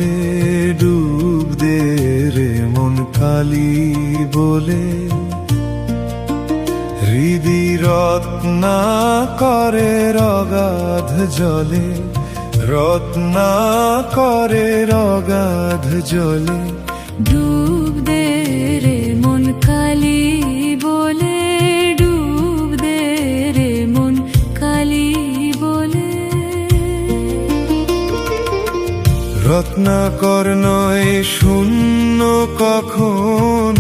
বলে ডুব দে রে মন কালি বলে, হৃদি রত্না করে অগাধ জলে, রত্না করে অগাধ জলে। ডুব দে রে মন কালি বলে, ডুব দে রে মন কালি বলে। রত্নাকর নয় শূন্য কখন,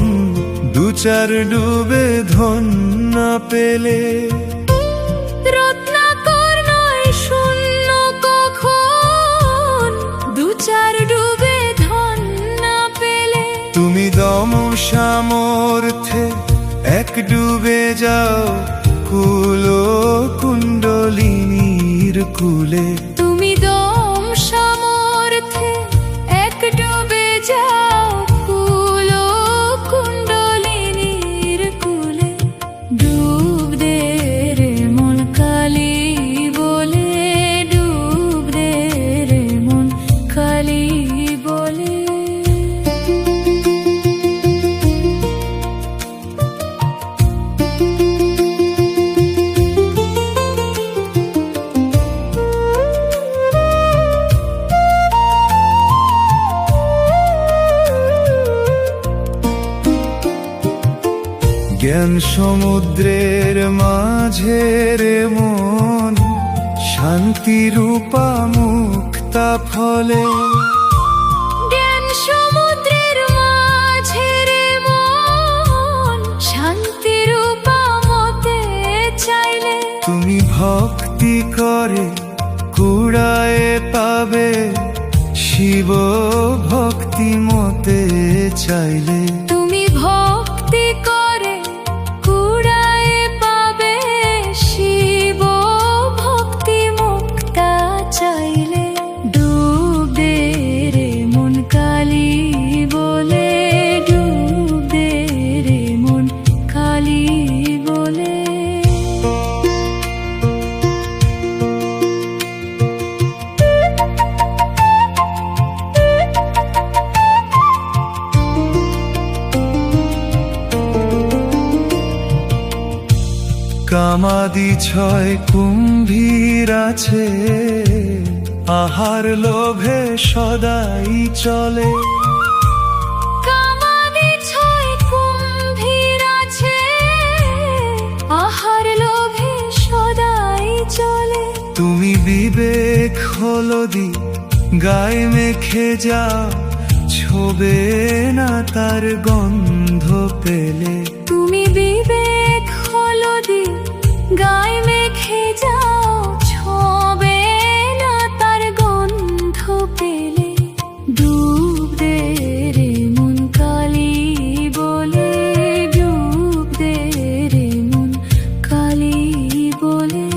দু চার ডুবে ধন না পেলে। রত্নাকর নয় শূন্য কখন, দু চার ডুবে ধন না পেলে। তুমি দম সামর্থ্যে এক ডুবে যাও কুল কুণ্ডলিনীর কুলে। তুমি দম সামর্থ্যে এক ডুবে যাও কুল কুণ্ডলিনীর কুলে। ডুব দে রে মন কালি বলে, ডুব দে রে মন কালি বলে। জ্ঞান সমুদ্রের মাঝে রে মন, শান্তি রূপা মুক্তা ফলে। জ্ঞান সমুদ্রের মাঝে রে মন, শান্তি রূপা মতে চাইলে। তুমি ভক্তি করে কুড়ায়ে পাবে, শিব ভক্তি মতে চাইলে। তুমি ভক্তি করে কুড়ায়ে পাবে, শিব ভক্তি মুক্তা চাইলে। ডুব দে রে মন কালি বলে, ডুব দে রে মন কালি বলে। কামাদি ছয় কুম্ভীর আছে, আহার লোভে সদাই চলে। কামাদি ছয় কুম্ভীর আছে, আহার লোভে সদাই চলে। তুমি বিবেক হলদি গায়ে মেখে যাও, ছোবে না তার গন্ধ পেলে। তুমি বিবেক হলদি গায়ে মেখে যাও, ছোবে না তার গন্ধ পেলে। ডুব দে রে মন কালি বলে, ডুব দে রে মন কালি বলে।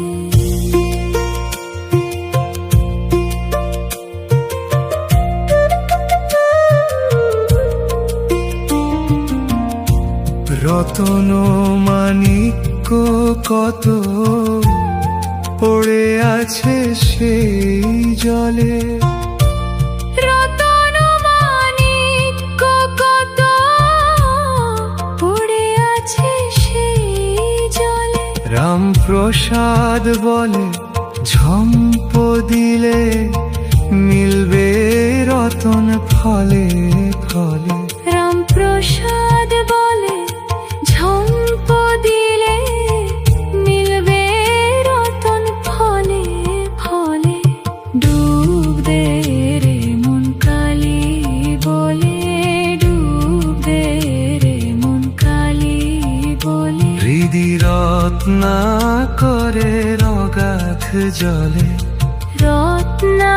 রতন মানিক্য কত পড়ে আছে সেই জলে। রতন মানিক্য কত পড়ে আছে সেই জলে। রামপ্রসাদ বলে ঝম্প দিলে, মিলবে রতন ফলে ফলে। রামপ্রসাদ বলে ঝম্প দিলে, মিলবে রতন ফলে ফলে। ডুব দে রে মন কালি বলে, ডুব দে রে মন কালি বলে। হৃদি রত্না করে অগাধ জলে, রত্না